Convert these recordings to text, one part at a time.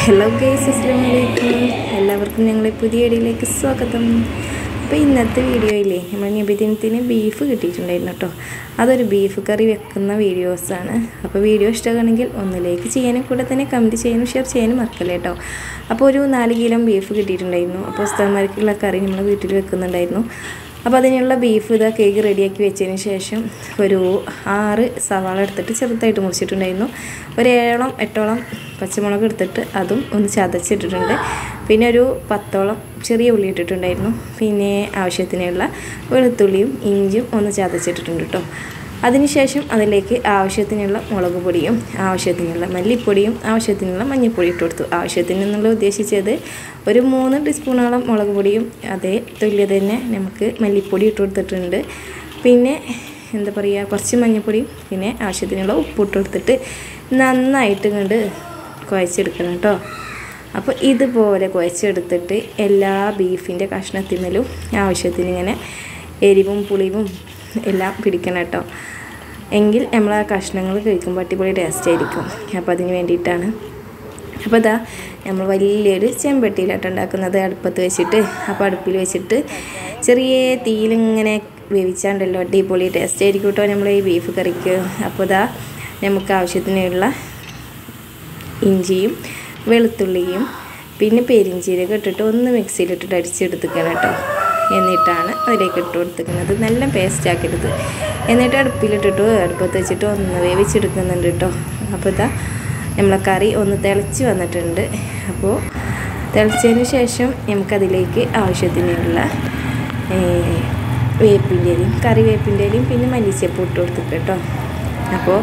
Hello guys, അസ്സലാമു അലൈക്കും. എല്ലാവർക്കും ഞങ്ങളെ പുതിയ വീഡിയോയിലേക്ക് സ്വാഗതം. അപ്പോൾ ഇന്നത്തെ വീഡിയോയിലേ നമ്മൾ നബിദിനത്തിന് ബീഫ് കിട്ടിയിട്ടുണ്ടായിരുന്നു കേട്ടോ. അതൊരു ബീഫ് കറി വെക്കുന്ന വീഡിയോസാണ്. അപ്പോൾ വീഡിയോ ഇഷ്ടമാണെങ്കിൽ ഒന്ന് ലൈക്ക് ചെയ്യാനും കൂടെ തന്നെ കമൻറ്റ് ചെയ്യാനും ഷെയർ ചെയ്യാനും മറക്കല്ലേ കേട്ടോ. അപ്പോൾ ഒരു 4 കിലോ ബീഫ് കിട്ടിയിട്ടുണ്ടായിരുന്നു. അപ്പോൾ ഉസ്താദ്മാർക്കുള്ള കറി നമ്മൾ വീട്ടിൽ വെക്കുന്നുണ്ടായിരുന്നു. അപ്പോൾ അതിനുള്ള ബീഫ് ഇതാ കേക്ക് റെഡിയാക്കി വെച്ചതിന് ശേഷം ഒരു 6 സവാള എടുത്തിട്ട് ചെറുതായിട്ട് മുറിച്ചിട്ടുണ്ടായിരുന്നു. ഒരു 7-8 പച്ചമുളക് എടുത്തിട്ട് അതും ഒന്ന് ചതച്ചിട്ടിട്ടുണ്ട്. പിന്നെ ഒരു 10 ചെറിയ ഉള്ളി ഇട്ടിട്ടുണ്ടായിരുന്നു. പിന്നെ ആവശ്യത്തിനുള്ള വെളുത്തുള്ളിയും ഇഞ്ചിയും ഒന്ന് ചതച്ചിട്ടിട്ടുണ്ട് കേട്ടോ. അതിനുശേഷം അതിലേക്ക് ആവശ്യത്തിനുള്ള മുളക് പൊടിയും ആവശ്യത്തിനുള്ള മല്ലിപ്പൊടിയും ആവശ്യത്തിനുള്ള മഞ്ഞൾപ്പൊടി ഇട്ട് കൊടുത്തു. ആവശ്യത്തിനുള്ള ഉദ്ദേശിച്ചത് ഒരു 3 ടീസ്പൂണോളം മുളക് പൊടിയും അതേ തുല്യ തന്നെ നമുക്ക് മല്ലിപ്പൊടി ഇട്ട് കൊടുത്തിട്ടുണ്ട്. പിന്നെ എന്താ പറയുക, കുറച്ച് മഞ്ഞൾപ്പൊടിയും പിന്നെ ആവശ്യത്തിനുള്ള ഉപ്പിട്ട് കൊടുത്തിട്ട് നന്നായിട്ട് കണ്ട് കുഴച്ചെടുക്കണം കേട്ടോ. അപ്പോൾ ഇതുപോലെ കുഴച്ചെടുത്തിട്ട് എല്ലാ ബീഫിൻ്റെ കഷ്ണത്തിന്മേലും ആവശ്യത്തിന് ഇങ്ങനെ എരിവും പുളിവും എല്ലാം പിടിക്കണം കേട്ടോ. എങ്കിൽ നമ്മൾ ആ കഷ്ണങ്ങൾ കഴിക്കുമ്പോൾ അടിപൊളി ടേസ്റ്റ് ആയിരിക്കും. അപ്പോൾ അതിന് വേണ്ടിയിട്ടാണ്. അപ്പോൾ ഇതാ നമ്മൾ വലിയൊരു ചെമ്പട്ടിയിലായിട്ട് ഉണ്ടാക്കുന്നത് അടുപ്പത്ത് വെച്ചിട്ട്. അപ്പോൾ അടുപ്പിൽ വെച്ചിട്ട് ചെറിയ തീയിലിങ്ങനെ വേവിച്ചാണ്ടല്ലോ അടിപൊളി ടേസ്റ്റ് ആയിരിക്കും കേട്ടോ നമ്മൾ ഈ ബീഫ് കറിക്ക്. അപ്പോൾ ഇതാ നമുക്ക് ആവശ്യത്തിനുള്ള ഇഞ്ചിയും വെളുത്തുള്ളിയും പിന്നെ പെരിഞ്ചീരകം ഇട്ടിട്ട് ഒന്ന് മിക്സിയിലിട്ടിട്ട് അടിച്ചെടുത്തിക്കണം കേട്ടോ. എന്നിട്ടാണ് അതിലേക്ക് ഇട്ട് കൊടുത്തിരിക്കുന്നത്. നല്ല പേസ്റ്റ് ആക്കരുത്. എന്നിട്ട് അടുപ്പിലിട്ടിട്ട് അടുപ്പത്ത് വെച്ചിട്ട് ഒന്ന് വേവിച്ചെടുക്കുന്നുണ്ട് കേട്ടോ. അപ്പോൾ ഇതാ നമ്മളെ കറി ഒന്ന് തിളച്ച് വന്നിട്ടുണ്ട്. അപ്പോൾ തിളച്ചതിന് ശേഷം നമുക്കതിലേക്ക് ആവശ്യത്തിനുള്ള വേപ്പിൻ്റെ ഇലയും കറിവേപ്പിൻ്റെ ഇലയും പിന്നെ മല്ലിച്ചപ്പ് ഇട്ട് കൊടുത്തിട്ട് കേട്ടോ. അപ്പോൾ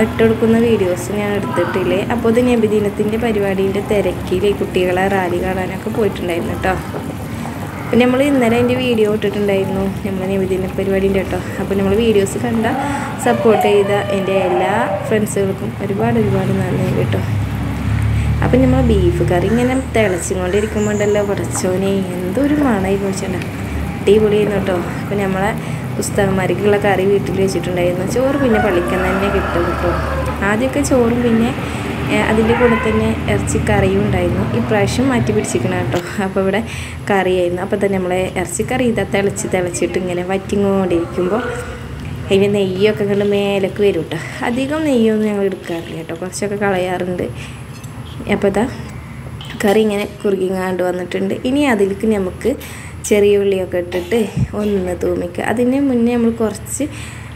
ഇട്ട് കൊടുക്കുന്ന വീഡിയോസ് ഞാൻ എടുത്തിട്ടില്ലേ. അപ്പോൾ ഇത് നബിദിനത്തിൻ്റെ പരിപാടീൻ്റെ തിരക്കിൽ കുട്ടികളെ റാലി കാണാനൊക്കെ പോയിട്ടുണ്ടായിരുന്നു കേട്ടോ. പിന്നെ നമ്മൾ ഇന്നലെ എൻ്റെ വീഡിയോ ഇട്ടിട്ടുണ്ടായിരുന്നു നമ്മൾ നബിദിന പരിപാടീൻ്റെ കേട്ടോ. അപ്പോൾ നമ്മൾ വീഡിയോസ് കണ്ട സപ്പോർട്ട് ചെയ്ത എൻ്റെ എല്ലാ ഫ്രണ്ട്സുകൾക്കും ഒരുപാട് നന്ദി കേട്ടോ. അപ്പം നമ്മൾ ബീഫ് കറി ഇങ്ങനെ തിളച്ചുകൊണ്ടിരിക്കുമ്പോണ്ടല്ലോ പടച്ചോനെ എന്തൊരു മണമായി കുറിച്ചുണ്ട് അടിപൊളിയായിരുന്നു കേട്ടോ. അപ്പോൾ നമ്മളെ ഉസ്താദ്മാർക്കുള്ള കറി വീട്ടിൽ വെച്ചിട്ടുണ്ടായിരുന്നു. ചോറ് പിന്നെ പള്ളിക്കാൻ തന്നെ കിട്ടും കേട്ടോ. ആദ്യമൊക്കെ ചോറും പിന്നെ അതിൻ്റെ കൂടെ തന്നെ ഇറച്ചിക്കറിയും ഉണ്ടായിരുന്നു. ഇപ്രാവശ്യം മാറ്റി പിടിച്ചിരിക്കണം കേട്ടോ. അപ്പോൾ ഇവിടെ കറിയായിരുന്നു. അപ്പോൾ തന്നെ നമ്മളെ ഇറച്ചിക്കറി ഇതാ തിളച്ചിട്ട് ഇങ്ങനെ വറ്റിങ്ങോണ്ടിരിക്കുമ്പോൾ അതിൻ്റെ നെയ്യൊക്കെ കണ്ട് മേലേക്ക് വരും കേട്ടോ. അധികം നെയ്യൊന്നും ഞങ്ങൾ എടുക്കാറില്ല കേട്ടോ, കുറച്ചൊക്കെ കളയാറുണ്ട്. അപ്പോൾ ഇതാ കറി ഇങ്ങനെ കുറുകിങ്ങാണ്ട് വന്നിട്ടുണ്ട്. ഇനി അതിലേക്ക് നമുക്ക് ചെറിയ ഉള്ളിയൊക്കെ ഇട്ടിട്ട് ഒന്ന് തൂമിക്കുക. അതിന് മുന്നേ നമ്മൾ കുറച്ച്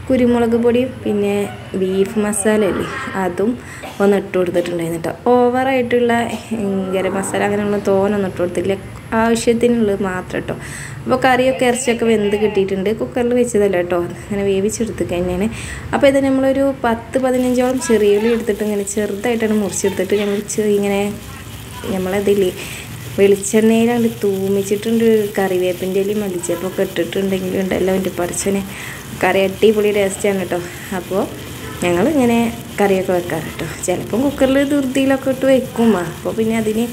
കുരുമുളക് പൊടിയും പിന്നെ ബീഫ് മസാല അല്ലേ അതും ഒന്ന് ഇട്ട് കൊടുത്തിട്ടുണ്ടായിരുന്നു കേട്ടോ. ഓവറായിട്ടുള്ള ഗരം മസാല അങ്ങനെയുള്ള തോനൊന്നും ഇട്ട് കൊടുത്തില്ല, ആവശ്യത്തിനുള്ളത് മാത്രം കേട്ടോ. അപ്പോൾ കറിയൊക്കെ ഇറച്ചിയൊക്കെ വെന്ത് കിട്ടിയിട്ടുണ്ട്. കുക്കറിൽ വെച്ചതല്ല കേട്ടോ, അങ്ങനെ വേവിച്ചെടുത്ത് കഴിഞ്ഞാൽ. അപ്പോൾ ഇത് നമ്മളൊരു 10-15 ചെറിയ ഉള്ളി എടുത്തിട്ട് ഇങ്ങനെ ചെറുതായിട്ടാണ് മുറിച്ചെടുത്തിട്ട് നമ്മൾ ഇങ്ങനെ നമ്മളതിൽ വെളിച്ചെണ്ണയിലാണ്ട് തൂമിച്ചിട്ടുണ്ട്. കറിവേപ്പിൻ്റെ ഇലയും മല്ലിച്ചപ്പൊക്കെ ഇട്ടിട്ടുണ്ടെങ്കിൽ ഉണ്ടല്ലോ എൻ്റെ പടച്ചനെ കറി അടിപൊളി ടേസ്റ്റാണ് കേട്ടോ. അപ്പോൾ ഞങ്ങൾ ഇങ്ങനെ കറിയൊക്കെ വെക്കാറ് കേട്ടോ. ചിലപ്പം കുക്കറിൽ ധൃതിയിലൊക്കെ ഇട്ട് വെക്കും. അപ്പോൾ പിന്നെ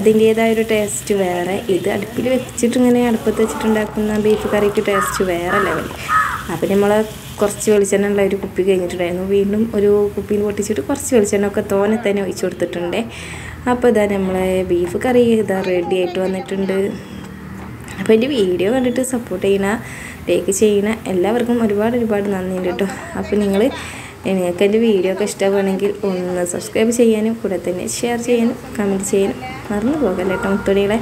അതിൻ്റേതായൊരു ടേസ്റ്റ് വേറെ. ഇത് അടുപ്പിൽ വെച്ചിട്ട് ഇങ്ങനെ അടുപ്പത്ത് വെച്ചിട്ടുണ്ടാക്കുന്ന ബീഫ് കറിക്ക് ടേസ്റ്റ് വേറെ ലെവൽ. അപ്പോൾ നമ്മൾ കുറച്ച് വെളിച്ചെണ്ണ ഉള്ള ഒരു കുപ്പി കഴിഞ്ഞിട്ടുണ്ടായിരുന്നു. വീണ്ടും ഒരു കുപ്പിയിൽ പൊട്ടിച്ചിട്ട് കുറച്ച് വെളിച്ചെണ്ണ ഒക്കെ തോനെ തന്നെ ഒഴിച്ചു കൊടുത്തിട്ടുണ്ട്. അപ്പോൾ ഇതാ നമ്മളെ ബീഫ് കറി ഇതാ റെഡി ആയിട്ട് വന്നിട്ടുണ്ട്. അപ്പോൾ എൻ്റെ വീഡിയോ കണ്ടിട്ട് സപ്പോർട്ട് ചെയ്യണ ലൈക്ക് ചെയ്യണ എല്ലാവർക്കും ഒരുപാട് നന്ദിയുണ്ട് കേട്ടോ. അപ്പോൾ നിങ്ങൾക്ക് എൻ്റെ വീഡിയോ ഒക്കെ ഇഷ്ടമാണെങ്കിൽ ഒന്ന് സബ്സ്ക്രൈബ് ചെയ്യാനും കൂടെ തന്നെ ഷെയർ ചെയ്യാനും കമൻറ്റ് ചെയ്യാനും മറന്നു പോകല്ലേ കേട്ടോ മുത്തുണികളെ.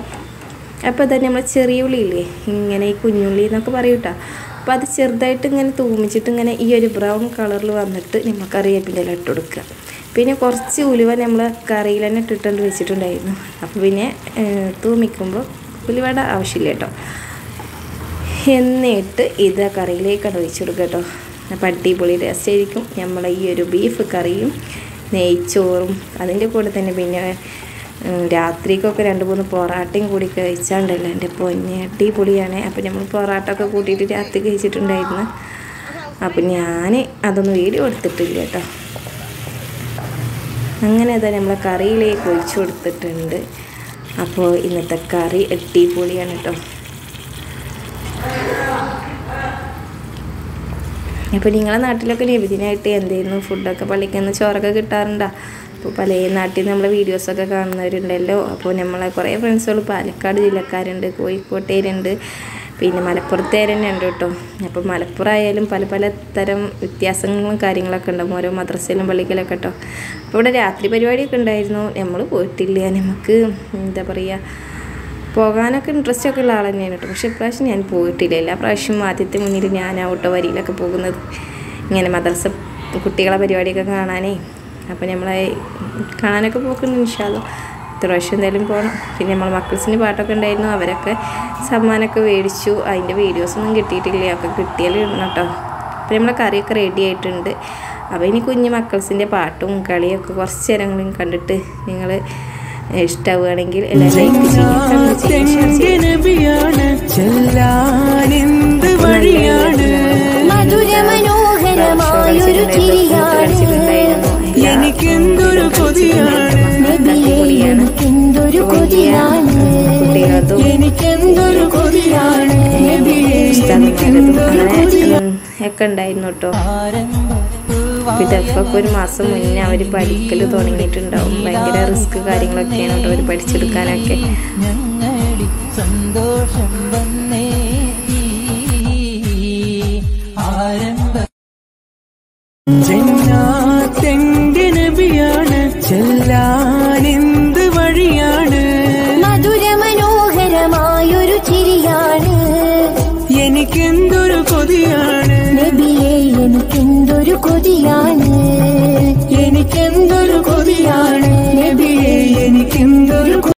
അപ്പോൾ തന്നെ നമ്മൾ ചെറിയ ഉള്ളിയില്ലേ ഇങ്ങനെ ഈ കുഞ്ഞുള്ളി എന്നൊക്കെ പറയും കേട്ടോ. അപ്പോൾ അത് ചെറുതായിട്ട് ഇങ്ങനെ തൂമിച്ചിട്ട് ഇങ്ങനെ ഈ ഒരു ബ്രൗൺ കളറിൽ വന്നിട്ട് നമ്മൾ കറിവേപ്പിൻ്റെ ഇല ഇട്ട് കൊടുക്കുക. പിന്നെ കുറച്ച് ഉലുവ നമ്മൾ കറിയിൽ തന്നെ ഇട്ടിട്ടുണ്ട് വെച്ചിട്ടുണ്ടായിരുന്നു. അപ്പോൾ പിന്നെ തൂമിക്കുമ്പോൾ ഉലുവയുടെ ആവശ്യമില്ല കേട്ടോ. എന്നിട്ട് ഇത് കറിയിലേക്കാണ് ഒഴിച്ചു കൊടുക്കുക കേട്ടോ. അപ്പോൾ അടിപൊളി ടേസ്റ്റ് ആയിരിക്കും നമ്മളെ ഈ ഒരു ബീഫ് കറിയും നെയ്ച്ചോറും. അതിൻ്റെ കൂടെ തന്നെ പിന്നെ രാത്രിക്കൊക്കെ 2-3 പൊറാട്ടയും കൂടി കഴിച്ചാണ്ടല്ലോ എൻ്റെ പൊന്നെ അടിപൊളിയാണ്. അപ്പോൾ നമ്മൾ പൊറാട്ട ഒക്കെ കൂട്ടിയിട്ട് രാത്രി കഴിച്ചിട്ടുണ്ടായിരുന്നു. അപ്പോൾ ഞാൻ അതൊന്നും വീഡിയോ എടുത്തിട്ടില്ല കേട്ടോ. അങ്ങനെ അതാ നമ്മളെ കറിയിലേക്ക് ഒഴിച്ചു കൊടുത്തിട്ടുണ്ട്. അപ്പോൾ ഇന്നത്തെ കറി അടിപൊളിയാണ് കേട്ടോ. അപ്പോൾ നിങ്ങളുടെ നാട്ടിലൊക്കെ നബിദിനായിട്ട് എന്തായിരുന്നു ഫുഡൊക്കെ പള്ളിക്കുന്ന ചോറൊക്കെ കിട്ടാറുണ്ടോ? അപ്പോൾ പല നാട്ടിൽ നിന്ന് നമ്മളെ വീഡിയോസൊക്കെ കാണുന്നവരുണ്ടല്ലോ. അപ്പോൾ നമ്മളെ കുറേ ഫ്രണ്ട്സുകൾ പാലക്കാട് ജില്ലക്കാരുണ്ട്, കോഴിക്കോട്ടേരുണ്ട്, പിന്നെ മലപ്പുറത്തേരന്നെ ഉണ്ട് കേട്ടോ. അപ്പോൾ മലപ്പുറം ആയാലും പല പല തരം വ്യത്യാസങ്ങളും കാര്യങ്ങളൊക്കെ ഉണ്ടാകും ഓരോ മദ്രസയിലും പള്ളിക്കലൊക്കെ കേട്ടോ. അപ്പോൾ ഇവിടെ രാത്രി പരിപാടിയൊക്കെ ഉണ്ടായിരുന്നു. നമ്മൾ പോയിട്ടില്ല. നമുക്ക് എന്താ പറയുക, പോകാനൊക്കെ ഇൻട്രസ്റ്റ് ഒക്കെ ഉള്ള ആൾ തന്നെയാണ് കേട്ടോ. പക്ഷേ ഇപ്രാവശ്യം ഞാൻ പോയിട്ടില്ല. എല്ലാ പ്രാവശ്യം ആദ്യത്തെ മുന്നിൽ ഞാനാവട്ടോ വരിയിലൊക്കെ പോകുന്നത് ഇങ്ങനെ മദ്രസ കുട്ടികളെ പരിപാടിയൊക്കെ കാണാനേ. അപ്പോൾ നമ്മളെ കാണാനൊക്കെ പോക്കുന്നുണ്ട് ഇൻഷാ അല്ലാഹ്. ഇപ്രാവശ്യം എന്തായാലും പോകണം. പിന്നെ നമ്മൾ മക്കൾസിന് പാട്ടൊക്കെ ഉണ്ടായിരുന്നു, അവരൊക്കെ സമ്മാനമൊക്കെ മേടിച്ചു. അതിൻ്റെ വീഡിയോസൊന്നും കിട്ടിയിട്ടില്ല, ഒക്കെ കിട്ടിയാലും ഇടണം കേട്ടോ. അപ്പോൾ നമ്മളെ കറിയൊക്കെ റെഡി ആയിട്ടുണ്ട്. അപ്പോൾ ഇനി കുഞ്ഞു മക്കൾസിൻ്റെ പാട്ടും കളിയൊക്കെ കുറച്ച് നേരങ്ങളും കണ്ടിട്ട് നിങ്ങൾ ഇഷ്ടമാവുകയാണെങ്കിൽ എല്ലാവരും ലൈക്ക് ഒക്കെ ഉണ്ടായിരുന്നു കേട്ടോ. ഇതൊക്കെ ഒരു മാസം മുന്നേ അവർ പഠിക്കൽ തുടങ്ങിയിട്ടുണ്ടാവും. ഭയങ്കര റിസ്ക് കാര്യങ്ങളൊക്കെയാണ് കേട്ടോ അവർ പഠിച്ചെടുക്കാനൊക്കെ. ചെല്ലാനെന്ത് വഴിയാണ്, മധുരമനോഹരമായൊരു ചിരിയാണ്, എനിക്കെന്തൊരു കൊതിയാണ് നബിയേ, എനിക്കെന്തൊരു കൊതിയാണ്, എനിക്കെന്തൊരു കൊതിയാണ് നബിയേ, എനിക്കെന്തൊരു